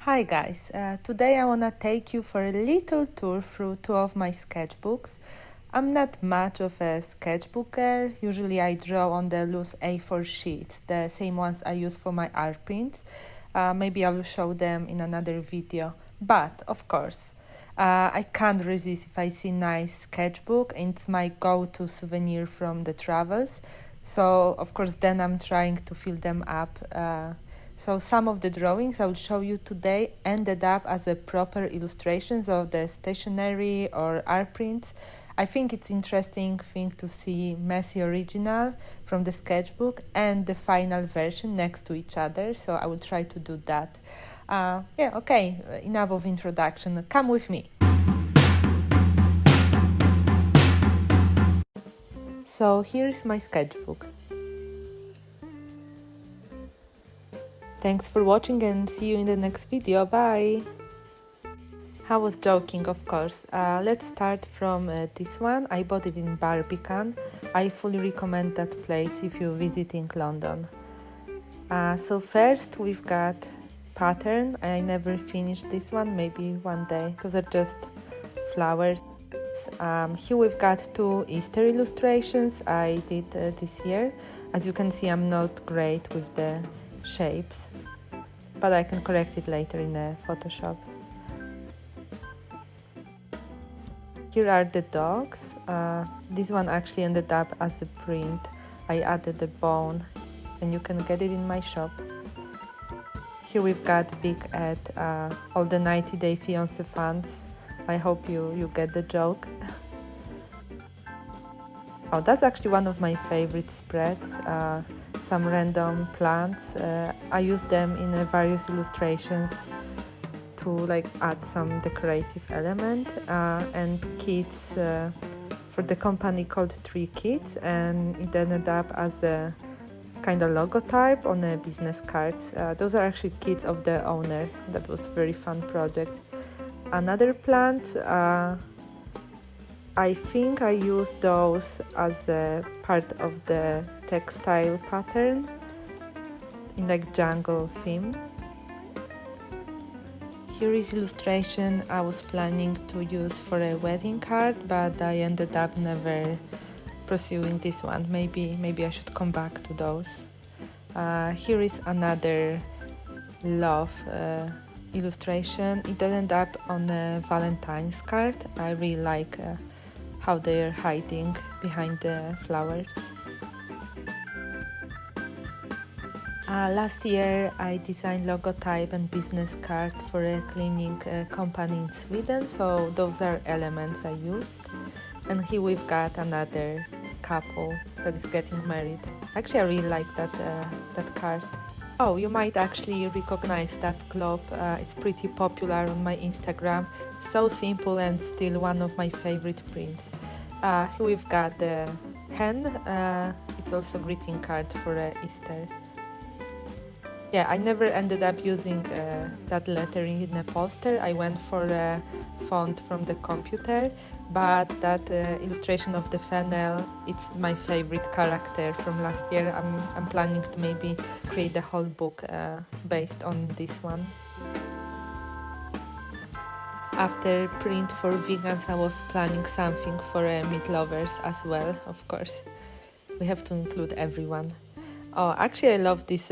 Hi guys, today I wanna take you for a little tour through two of my sketchbooks. I'm not much of a sketchbooker. Usually I draw on the loose A4 sheets, the same ones I use for my art prints. Maybe I will show them in another video. But of course, I can't resist if I see nice sketchbook. It's my go-to souvenir from the travels. So of course then I'm trying to fill them up. So some of the drawings I will show you today ended up as a proper illustrations of the stationery or art prints. I think it's interesting thing to see messy original from the sketchbook and the final version next to each other. So I will try to do that. Enough of introduction. Come with me. So here's my sketchbook. Thanks for watching and see you in the next video. Bye! I was joking, of course. Let's start from this one. I bought it in Barbican. I fully recommend that place if you're visiting London. So first we've got pattern. I never finished this one, maybe one day. Those are just flowers. Here we've got two Easter illustrations I did this year. As you can see, I'm not great with the shapes, but I can correct it later in Photoshop. Here are the dogs. This one actually ended up as a print. I added the bone and you can get it in my shop. Here we've got Big Ed, all the 90 Day Fiancé fans. I hope you get the joke. Oh, that's actually one of my favorite spreads. Some random plants. I use them in various illustrations to add some decorative element, and kids for the company called Three Kids, and it ended up as a kind of logotype on a business cards. Those are actually kids of the owner. That was a very fun project. Another plant, I think I used those as a part of the textile pattern in jungle theme. Here is illustration I was planning to use for a wedding card, but I ended up never pursuing this one. Maybe I should come back to those. Here is another love illustration. It ended up on a Valentine's card. I really like how they're hiding behind the flowers. Last year I designed logotype and business card for a cleaning company in Sweden, so those are elements I used. And here we've got another couple that is getting married. Actually I really like that card. Oh, you might actually recognize that globe. It's pretty popular on my Instagram. So simple and still one of my favorite prints. Here we've got the hen. It's also greeting card for Easter. Yeah, I never ended up using that lettering in a poster. I went for a font from the computer, but that illustration of the fennel, it's my favorite character from last year. I'm planning to maybe create the whole book based on this one. After print for vegans, I was planning something for meat lovers as well, of course. We have to include everyone. Oh, actually I love these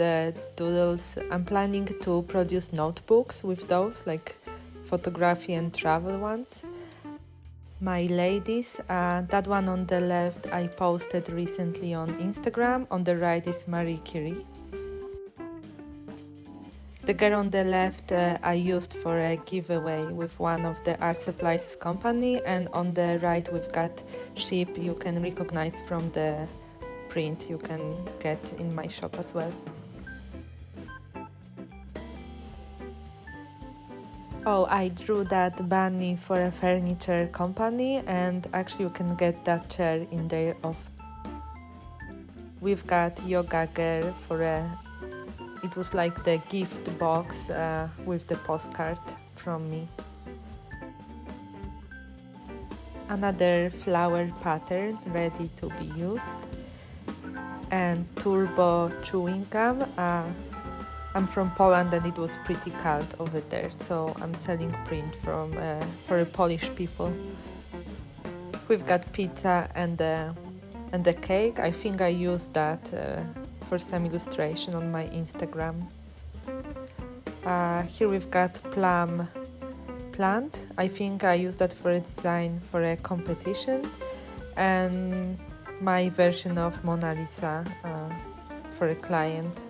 doodles. I'm planning to produce notebooks with those, like photography and travel ones. My ladies, that one on the left I posted recently on Instagram, on the right is Marie Curie. The girl on the left I used for a giveaway with one of the art supplies company, and on the right we've got sheep you can recognize from the print you can get in my shop as well. Oh, I drew that bunny for a furniture company, and actually you can get that chair in their office. We've got yoga girl for it was like the gift box with the postcard from me. Another flower pattern ready to be used. And turbo chewing gum. I'm from Poland and it was pretty cold over there, so I'm selling print from for Polish people. We've got pizza and the cake. I think I used that for some illustration on my Instagram. Here we've got plum plant. I think I used that for a design for a competition, and my version of Mona Lisa for a client.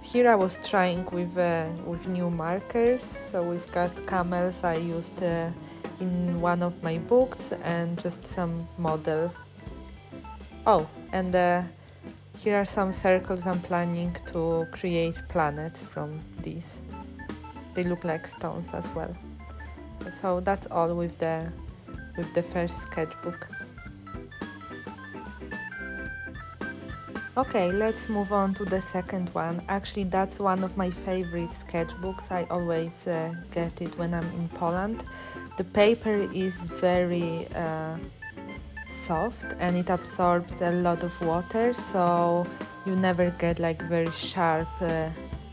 Here I was trying with new markers. So we've got camels I used in one of my books, and just some model. Oh, and here are some circles I'm planning to create planets from these. They look like stones as well. So that's all with the first sketchbook. Okay, let's move on to the second one. Actually, that's one of my favorite sketchbooks. I always get it when I'm in Poland. The paper is very soft and it absorbs a lot of water, so you never get like very sharp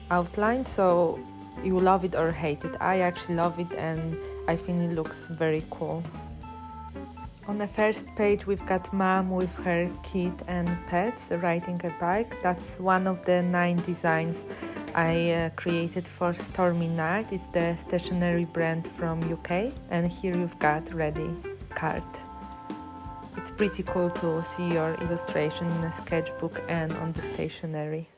outline. So you love it or hate it. I actually love it and I think it looks very cool. On the first page we've got mom with her kid and pets riding a bike. That's one of the 9 designs I created for Stormy Night. It's the stationery brand from UK, and here you've got ready card. It's pretty cool to see your illustration in a sketchbook and on the stationery.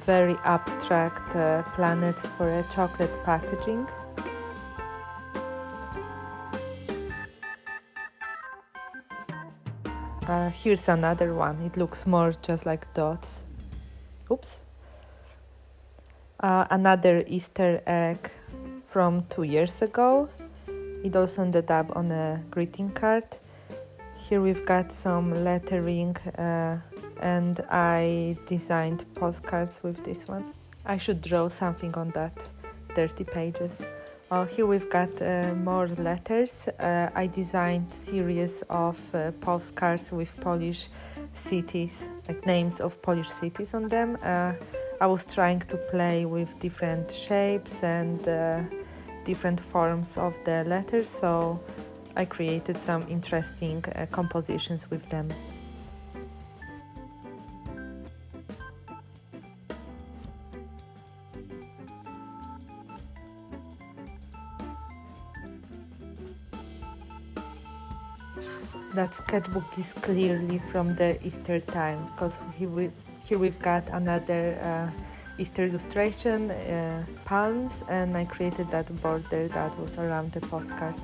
Very abstract planets for a chocolate packaging. Here's another one. It looks more just like dots. Oops. Another Easter egg from 2 years ago. It also ended up on a greeting card. Here we've got some lettering and I designed postcards with this one. I should draw something on that 30 pages. Here we've got more letters. I designed series of postcards with Polish cities, like names of Polish cities on them. I was trying to play with different shapes and different forms of the letters, so I created some interesting compositions with them. That sketchbook is clearly from the Easter time, because here we've got another Easter illustration, palms, and I created that border that was around the postcard.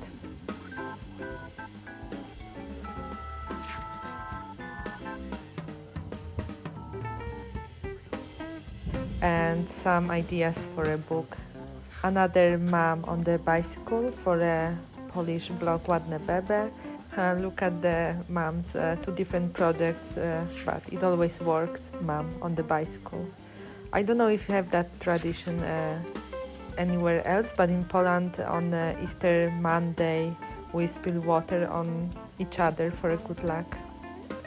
And some ideas for a book. Another mom on the bicycle for a Polish blog Ładne Bebe. Look at the moms, 2 different projects, but it always works, mom on the bicycle. I don't know if you have that tradition anywhere else, but in Poland on Easter Monday we spill water on each other for a good luck.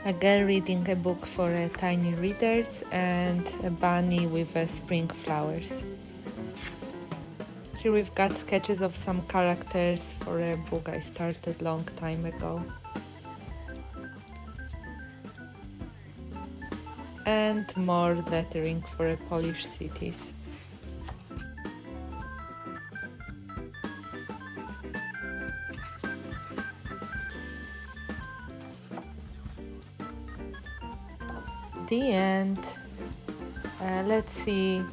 A girl reading a book for tiny readers, and a bunny with spring flowers. Here we've got sketches of some characters for a book I started long time ago. And more lettering for Polish cities. The end. Let's see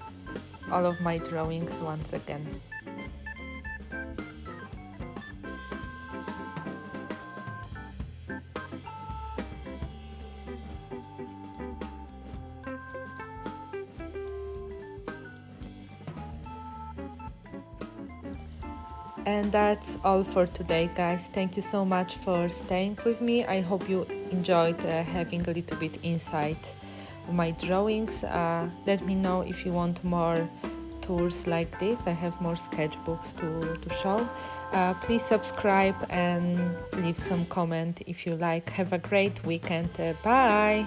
all of my drawings once again. And that's all for today, guys. Thank you so much for staying with me. I hope you enjoyed having a little bit insight of my drawings. Let me know if you want more tours like this. I have more sketchbooks to show. Please subscribe and leave some comment if you like. Have a great weekend. Bye!